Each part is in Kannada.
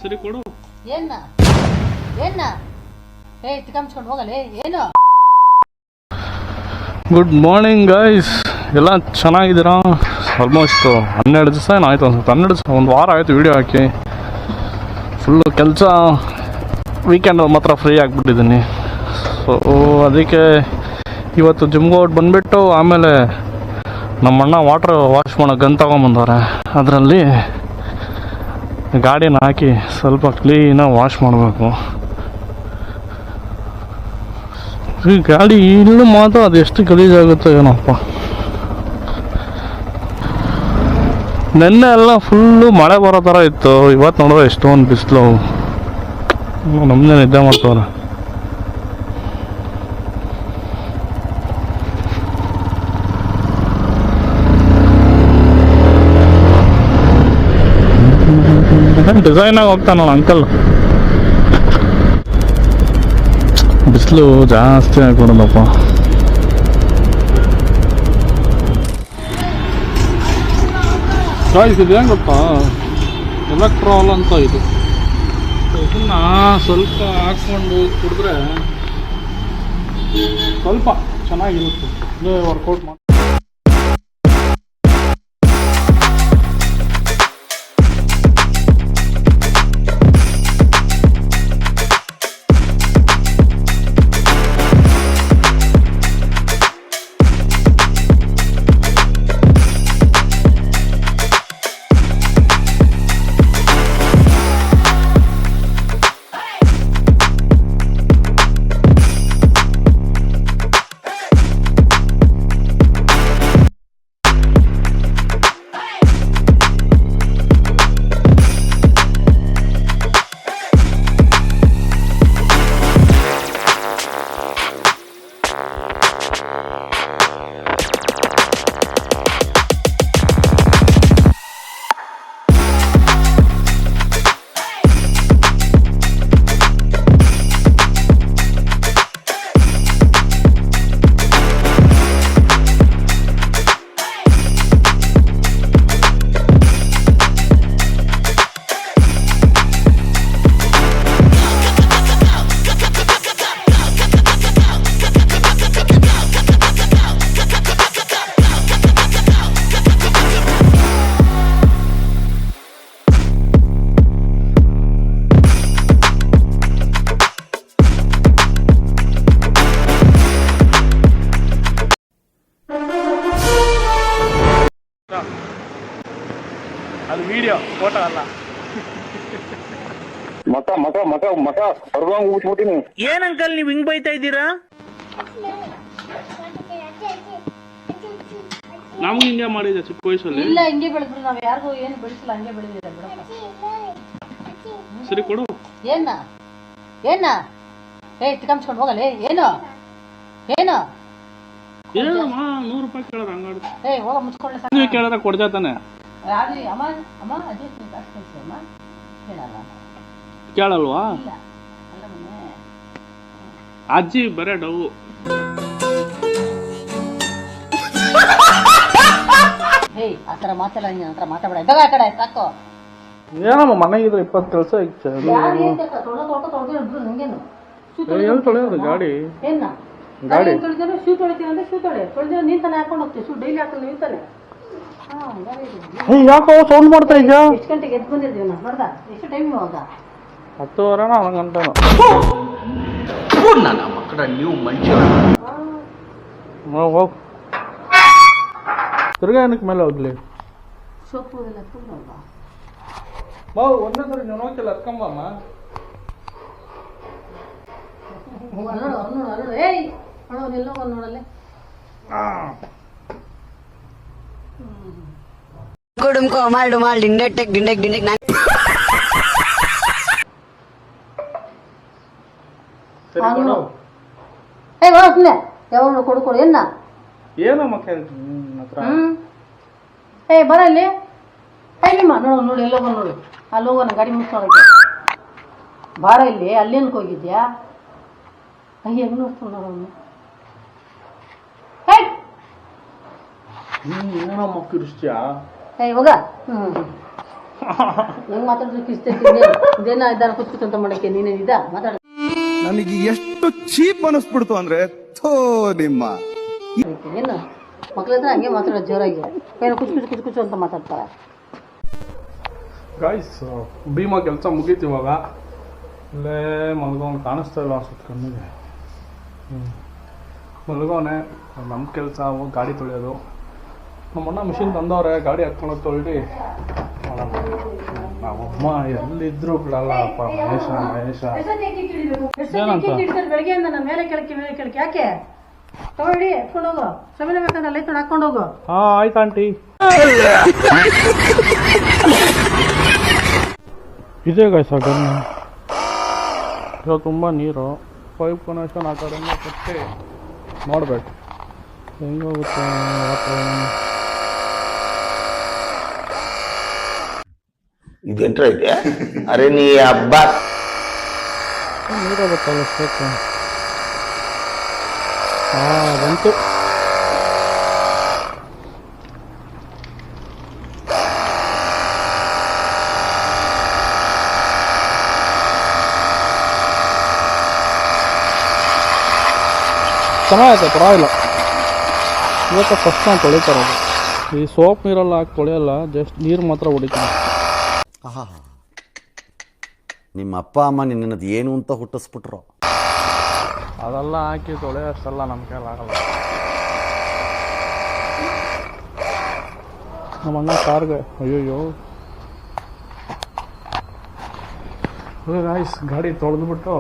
ಸರಿ ಕೊಡು. ಏನ ಏನ ತಿಕ್ಕಂಸ್ಕೊಂಡು ಹೋಗಲೇ ಏನು. ಗುಡ್ ಮಾರ್ನಿಂಗ್ ಗೈಸ್, ಎಲ್ಲ ಚೆನ್ನಾಗಿದ್ದೀರಾ? ಆಲ್ಮೋಸ್ಟ್ 12 ದಿವಸ ಏನಾಯ್ತು ಅನ್ಸುತ್ತೆ, 12 ದಿವಸ, ಒಂದು ವಾರ ಆಯಿತು ವೀಡಿಯೋ ಹಾಕಿ. ಫುಲ್ಲು ಕೆಲಸ, ವೀಕೆಂಡಲ್ಲಿ ಮಾತ್ರ ಫ್ರೀ ಆಗಿಬಿಟ್ಟಿದ್ದೀನಿ. ಸೊ ಅದಕ್ಕೆ ಇವತ್ತು ಜಿಮ್ಗೆ ಹೋಗಿ ಬಂದುಬಿಟ್ಟು ಆಮೇಲೆ ನಮ್ಮಣ್ಣ ವಾಟ್ರ್ ವಾಶ್ ಮಾಡೋ ಗನ್ ತಗೊಂಬಂದವ್ರೆ. ಅದರಲ್ಲಿ ಗಾಡಿನ ಹಾಕಿ ಸ್ವಲ್ಪ ಕ್ಲೀನಾಗಿ ವಾಶ್ ಮಾಡಬೇಕು. ಈ ಗಾಡಿ ಇಲ್ಲೂ ಮಾತ್ರ ಅದೆಷ್ಟು ಗಲೀಜಾಗುತ್ತೆ ಏನಪ್ಪ. ನೆನ್ನೆ ಎಲ್ಲ ಫುಲ್ಲು ಮಳೆ ಬರೋ ಥರ ಇತ್ತು, ಇವತ್ತು ನೋಡಿದ್ರೆ ಎಷ್ಟೊಂದು ಬಿಸಿಲು. ನಮ್ಮನ್ನೇ ನಿದ್ದೆ ಮಾಡ್ತವ್ರೆ. ಡಿಸೈನಾಗಿ ಹೋಗ್ತಾನಲ್ಲ ಅಂಕಲ್. ಬಿಸಿಲು ಜಾಸ್ತಿ ಆಗಿಬಿಡೋದಪ್ಪ. ಇದು ಏನು ಗೊತ್ತಾ, ಎಲೆಕ್ಟ್ರಾಲ್ ಅಂತ ಇದು. ಇದನ್ನ ಸ್ವಲ್ಪ ಹಾಕ್ಕೊಂಡು ಕುಡಿದ್ರೆ ಸ್ವಲ್ಪ ಚೆನ್ನಾಗಿರುತ್ತೆ. ಇದೇ ವರ್ಕೌಟ್ ಮಾಡಿ. ಅದು ವಿಡಿಯೋ, ಫೋಟೋ ಅಲ್ಲ. ಮಕ ಮಕ ಮಕ ಮಕ ಹೊರಗಂಗ್ ಊಟ್ಬಿಟ್ಟಿನಿ. ಏನ್ ಅಂಕಲ್ ನೀವ್ ಹಿಂಗ್ ಬೈತಾ ಇದ್ದೀರಾ? ನಮ್ಗೆ ಹಿಂಗೆ ಮಾಡಿದೆ ಚಿಕ್ಕ ವಯಸ್ಸಲ್ಲಿ. ಇಲ್ಲ, ಹಿಂಗೆ ಬೆಳೆದ್ರು. ನಾವ್ ಯಾರಿಗೂ ಏನು ಬೆಳೆಸಿಲ್ಲ, ಹಂಗೆ ಬೆಳೆದಿದೆ ಬಿಡಪ್ಪ. ಸರಿ ಕೊಡು. ಏನ ಏನ ತಿಕ್ಕಂಸ್ಕೊಂಡು ಹೋಗಲೇ ಏನು ಏನು. ಏನಮ್ಮ 100 ರೂಪಾಯಿ ಕೇಳಿದ್ರೆ ಹಂಗಾಡುತ್ತೆ. ಹೋಗ ಮುಚ್ಕೊಳ್ಳೆ. ನೀವು ಕೇಳಿದ್ರೆ ಕೊಡ್ತಾನೆ. ಅದು ಅಮ್ಮ ಅಮ್ಮ ಅದೇ ಕಾಸು ಅಮ್ಮ ಹೇಳಲ್ಲ. ಕೇಳಲ್ವಾ? ಇಲ್ಲ ಅಲ್ಲ ಮೊನ್ನೆ ಅಜ್ಜಿ ಬರೇ ಡವು. ಆ ಥರ ಮಾತೆಲ್ಲ ನೀನು ಹತ್ರ ಮಾತಾಡ. ಇದ್ದಾಗ ಆ ಕಡೆ ಸಾಕು. ಏನಮ್ಮ ಮನೆಗಿದ್ರೆ 20 ಕೆಲಸ ಇತ್ತು. ನಿಂಗೇನು ಎಲ್ಲಿ ತೊಳೆಯೋದು ಗಾಡಿ? ಏನ ಗಾಡಿ ತೊಳಿದ್ರೆ ಶೂ ತೊಳಿತೀವಿ ಅಂದ್ರೆ ಶೂ ತೊಳೆದ್ರೆ ನೀನ್ ತಾನೆ ಹಾಕೊಂಡು ಹೋಗ್ತೀವಿ. ಶೂ ಡೈಲಿ ಹಾಕೊಂಡು ನೀವು ತಾನೆ. ಯಾಕೋ ಸೌಂಡ್ ಮಾಡ್ತಾ ಇದ್ಯಾ? ಎಷ್ಟು ಗಂಟೆಗೆ ಎದ್ದು ಬಂದಿದ್ದೀವಿ ನಾವು ನೋಡ್ದ? ಎಷ್ಟು ಟೈಮ್ ಇವಾಗ? 10:30 11 ಗಂಟೆ. ನನ್ನ ಮಕ್ಕಳ ನೀವು ಮನುಷ್ಯ. ಹೋಗ್ ತಿರ್ಗಾ ಏನಕ್ಕೆ ಮೇಲೆ ಹೋಗ್ಲಿ? ಸೊಪ್ಪು ಎಲ್ಲ ತುಂಬ್ರಲ್ವಾ? ಒಂದೇ ಸರಿ ನೀವು ನೋಡ್ತಿಲ್ಲ ಹತ್ಕೊಂಬಮ್ಮ. ನೋಡು ಏಯ್ ಎಲ್ಲೋ ನೋಡಲ್ಲೇ. ಕುಡುಂಕೋ ಮಾಡು ಮಾಡಿ ಡಿಂಡೆಕ್ ಡಿಂಡೆಕ್ ಡಿಂಡೆಕ್ ನಾನು ಯಾವಾಗ ಕೊಡ್ಕೊಡು ಏನ ಏನಮ್ಮ ಬರ ಇಲ್ಲಿ. ನಿಮ್ಮ ನೋಡಿ ಎಲ್ಲೋ ನೋಡು, ಅಲ್ಲಿ ಹೋಗೋಣ ಗಾಡಿ ಮುಗಿಸ್ಕೊಳಕ್ಕೆ. ಬಾರ ಇಲ್ಲಿ, ಅಲ್ಲೇನಕ್ಕೆ ಹೋಗಿದ್ಯಾ? ಹೆಂಗ್ ನೋಡ್ತಾನ ನೋಡೋನು. ಏನಮ್ಮ ಕಿರಿಸ್ತೀಯಾ? ಹೋಗ. ನಂಗೆ ಮಾತಾಡೋದಕ್ಕೆ ಇಷ್ಟ ಇದೇನ ಇದ್ದಾರ ಕುತ್ಕುತ್ತಂತ ಮಾಡಕ್ಕೆ ನೀನೇನಿದ್ದ ಮಾತಾಡ ನನಗೆ ಎಷ್ಟು ಚೀಪ್ ಅನಿಸ್ಬಿಡ್ತು ಅಂದ್ರೆ ಥೋ ನಿಮ್ಮ ಏನು ಮಕ್ಳ ಹತ್ರ ಹಂಗೆ ಮಾತಾಡೋದು ಜೋರಾಗಿ ಏನೋ ಕುಚ್ ಅಂತ ಮಾತಾಡ್ತಾರೆ. ಗಾಯ್ಸ್ ಭೀಮಾ ಕೆಲಸ ಮುಗೀತು ಇವಾಗ. ಇಲ್ಲೇ ಮಲ್ಗೋನ್ ಕಾಣಿಸ್ತಾ ಇಲ್ಲ ಅನ್ಸುತ್ತೆ ಕಣ್ಣಿಗೆ. ಮಲ್ಗೋನೆ ನಮ್ಮ ಕೆಲಸ ಗಾಡಿ ತೊಳೆಯೋದು. ನಮ್ಮಣ್ಣ ಮಿಷಿನ್ ತಂದವ್ರೆ, ಗಾಡಿ ಹಾಕ್ಕೊಂಡು ತೊಳ್ದು ನಮ್ಮಮ್ಮ ಎಲ್ಲಿದ್ರು ಬಿಡಲ್ಲಪ್ಪ. ಮಹೇಶ ಏನಂತ ಬೆಳಗ್ಗೆಯಿಂದ ನಾನು ಮೇಲೆ ಕೆಳಕ್ಕೆ ಯಾಕೆ ತಗೊಳ್ಳಿ ಎತ್ಕೊಂಡು ಹೋಗು. ಸಮಯ ಬೇಕಾದ್ರೆ ಲೈಟ್ ಹಾಕೊಂಡು ಹೋಗು. ಹಾ ಆಯ್ತು ಆಂಟಿ. ಇದೇ ಗಾಯ್ಸ್ ಗನ್. ಇವಾಗ ತುಂಬ ನೀರು, ಪೈಪ್ ಕನೆಕ್ಷನ್ ಆ ಕಡೆಯಿಂದ ಕಟ್ಟಿ ನೋಡ್ಬೇಕು ಹೆಂಗೋಗುತ್ತೆ ವಾತಾವರಣ. ಇದೆಂಟ್ರ ಇದೆ. ಅರೆ ನೀ ಹಬ್ಬ ನೀರೇ ಗೊತ್ತಲ್ಲ ಸ್ಟೇಕು. ಹಾಂ ಬಂತು. ಚೆನ್ನಾಗೈತೆ, ಪರವಾಗಿಲ್ಲ. ಇವತ್ತು ಫಸ್ಟ್ ನಾನು ತೊಳಿತಾರೋದು. ಈ ಸೋಪ್ ನೀರೆಲ್ಲ ಹಾಕಿ ತೊಳೆಯಲ್ಲ, ಜಸ್ಟ್ ನೀರು ಮಾತ್ರ ಹೊಡಿತೀನಿ. ನಿಮ್ಮ ಅಪ್ಪ ಅಮ್ಮ ನಿನ್ನದು ಏನು ಅಂತ ಹುಟ್ಟಿಸ್ಬಿಟ್ರು. ಅದೆಲ್ಲ ಹಾಕಿ ತೊಳೆಯೋಷ್ಟೆಲ್ಲ ನಮ್ಮ ಕೈಲಾಗಲ್ಲ. ನಮ್ಮ ಅಣ್ಣ ಕಾರ್ಗೆ ಅಯ್ಯೋಯ್ಯೋ. ಗಾಯ್ಸ್ ಗಾಡಿ ತೊಳೆದ್ಬಿಟ್ಟು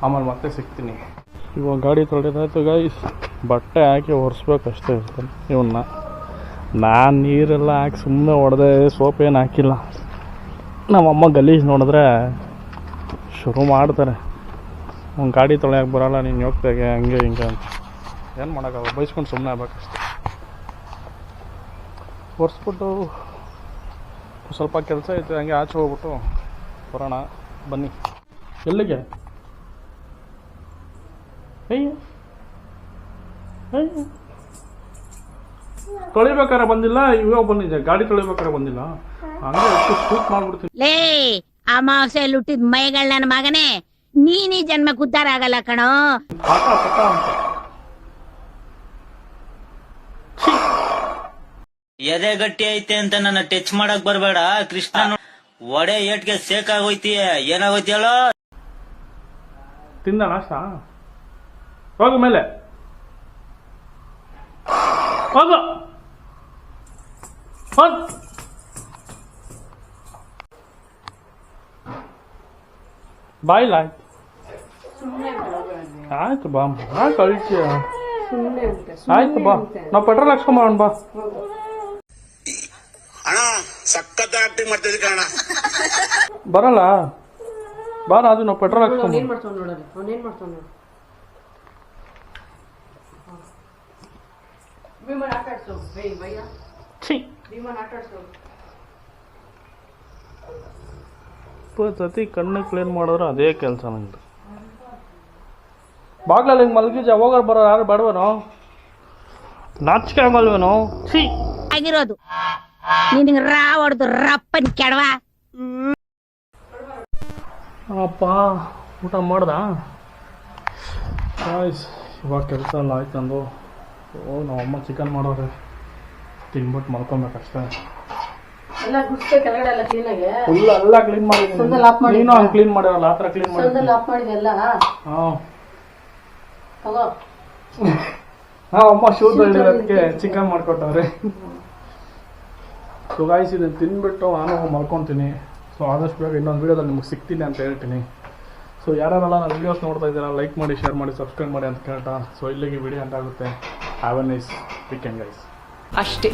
ಆಮೇಲೆ ಮತ್ತೆ ಸಿಗ್ತೀನಿ. ಇವಾಗ ಗಾಡಿ ತೊಳೆದಾಯ್ತು ಗಾಯ್ಸ್. ಬಟ್ಟೆ ಹಾಕಿ ಒರೆಸ್ಬೇಕಷ್ಟೇ ಇರ್ತಾನೆ ಇವನ್ನ. ನಾನು ನೀರೆಲ್ಲ ಹಾಕಿ ಸುಮ್ಮನೆ ಹೊಡೆದೆ, ಸೋಪ್ ಏನು ಹಾಕಿಲ್ಲ. ನಮ್ಮಮ್ಮ ಗಲೀಜು ನೋಡಿದ್ರೆ ಶುರು ಮಾಡ್ತಾರೆ, ಅವ್ನು ಗಾಡಿ ತೊಳೆಯೋಕೆ ಬರೋಲ್ಲ, ನೀನು ಹೋಗ್ತಾಗೆ ಹಂಗೆ ಹಿಂಗೆ ಅಂತ. ಏನು ಮಾಡೋಕ್ಕಾಗಲ್ಲ, ಬೈಸ್ಕೊಂಡು ಸುಮ್ಮನೆ ಆಗ್ಬೇಕಷ್ಟೆ. ಒರೆಸ್ಬಿಟ್ಟು ಸ್ವಲ್ಪ ಕೆಲಸ ಐತೆ, ಹಂಗೆ ಆಚೆ ಹೋಗ್ಬಿಟ್ಟು ಬರೋಣ ಬನ್ನಿ. ಎಲ್ಲಿಗೆ? ಅಯ್ಯ ಅಯ್ಯ, ತೊಳಿಬೇಕಾರೆ ಬಂದಿಲ್ಲ, ಇವಾಗ ಬಂದಿದ್ದೆ. ಗಾಡಿ ತೊಳಿಬೇಕಾರೆ ಬಂದಿಲ್ಲ, ಹಂಗೆ ಶೂಟ್ ಮಾಡ್ಬಿಡ್ತೀನಿ. ಲೇ ಅಮಾವಾಸ್ಯೆ ಹುಟ್ಟಿದ ಮೈಗಳ ನನ್ನ ಮಗನೇ, ನೀನೀ ಜನ್ಮ ಉದ್ಧಾರ ಆಗಲ್ಲ ಕಣೋ. ಎದೆ ಗಟ್ಟಿ ಐತೆ ಅಂತ ನನ್ನ ಟಚ್ ಮಾಡಕ್ ಬರ್ಬೇಡ ಕೃಷ್ಣ. ಒಡೆ ಏಟ್ಗೆ ಸೇಕ್ ಆಗೋಯ್ತೀಯ, ಏನಾಗೋಯ್ತಿಯಲ್ಲ. ತಿಂದ ನಾಷ್ಟ ಹೋಗು ಮೇಲೆ ಹೋಗು. ಬಾಯಿಲ್ಲ ಆಯ್ತು ಬಾ ಕಳಿಸಿ. ಆಯ್ತು ಬಾ, ನಾವು ಪೆಟ್ರೋಲ್ ಹಾಕ್ಸ್ಕೊಂಬರೋಣ ಬಾ. ಅಣ್ಣ ಸಖತ್ ಆಕ್ಟಿಂಗ್ ಮಾಡ್ತಿದ್ದೆ ಕಣ. ಬರಲ್ಲ ಬಾ, ಅದು ನಾವು ಪೆಟ್ರೋಲ್ ಹಾಕ್ಸ್ಕೊಂಬ. ಏನ್ ಮಾಡ್ತಾವ್ ನೋಡಲ್ಲ, ಅವ್ನೇನ್ ಮಾಡ್ತಾವ್ ನೋಡು. ವಿಮಾನ ಆಟ ಆಡ್ಸೋ ಭಯ್ಯ, ವಿಮಾನ ಆಟ ಆಡ್ಸೋ. ಸತಿ ಕಣ್ಣು ಕ್ಲೀನ್ ಮಾಡೋರು ಅದೇ ಕೆಲಸ ನಂದು. ಬಾಗ್ಲಲ್ಲಿ ಹಿಂಗೆ ಮಲಗಿಜ ಹೋಗೋರು ಬರೋ ಯಾರು ಬೇಡವೇನೋ? ನಾಚಿಕೆ ಆಗಲ್ವೇನೋ? ಆಗಿರೋದು ನಿನಗೆ ರಾ ಹೊಡೆದು ರಪ್ಪನ್ ಕೆಡವ. ಅಪ್ಪ ಊಟ ಮಾಡ್ದ? ಇವಾಗ ಕೆಲಸ ಎಲ್ಲ ಆಯ್ತು ಅಂದು. ನಮ್ಮಮ್ಮ ಚಿಕನ್ ಮಾಡೋರೆ, ತಿನ್ಬಿಟ್ಟು ಮಲ್ಕೊಬೇಕಷ್ಟೇ. ಎಲ್ಲ ಗುಡ್ಸ್ತೆ ಕೆಳಗಡೆ ಎಲ್ಲ ಕ್ಲೀನಾಗೆ ಫುಲ್ ಎಲ್ಲ ಕ್ಲೀನ್ ಮಾಡಿದ್ದೀನಿ. ನೀನು ಹಂಗೆ ಕ್ಲೀನ್ ಮಾಡಿರಲ್ಲ, ಆ ಥರ ಕ್ಲೀನ್ ಮಾಡಿ ಆಫ್ ಮಾಡಿದೆಲ್ಲ. ಹಾಂ ತಗೋ. ಹಾಂ, ಅಮ್ಮ ಶೂ ತೊಳೆದಿರೋದಕ್ಕೆ ಚಿಕನ್ ಮಾಡ್ಕೊಟ್ಟವ್ರೆ. ಸೊ ಗಾಯ್ಸ್, ಇದನ್ನು ತಿನ್ಬಿಟ್ಟು ನಾನು ಮಲ್ಕೊತೀನಿ. ಸೊ ಆದಷ್ಟು ಬೇಗ ಇನ್ನೊಂದು ವೀಡಿಯೋದಲ್ಲಿ ನಿಮ್ಗೆ ಸಿಗ್ತೀನಿ ಅಂತ ಹೇಳ್ತೀನಿ. ಸೊ ಯಾರೆಲ್ಲ ನಾನು ವೀಡಿಯೋಸ್ ನೋಡ್ತಾ ಇದ್ದೀರಾ, ಲೈಕ್ ಮಾಡಿ, ಶೇರ್ ಮಾಡಿ, ಸಬ್ಸ್ಕ್ರೈಬ್ ಮಾಡಿ ಅಂತ ಕೇಳ್ತಾ. ಸೊ ಇಲ್ಲಿಗೆ ವಿಡಿಯೋ ಅಂತ ಆಗುತ್ತೆ. Have A nice weekend guys. ಅಷ್ಟೇ.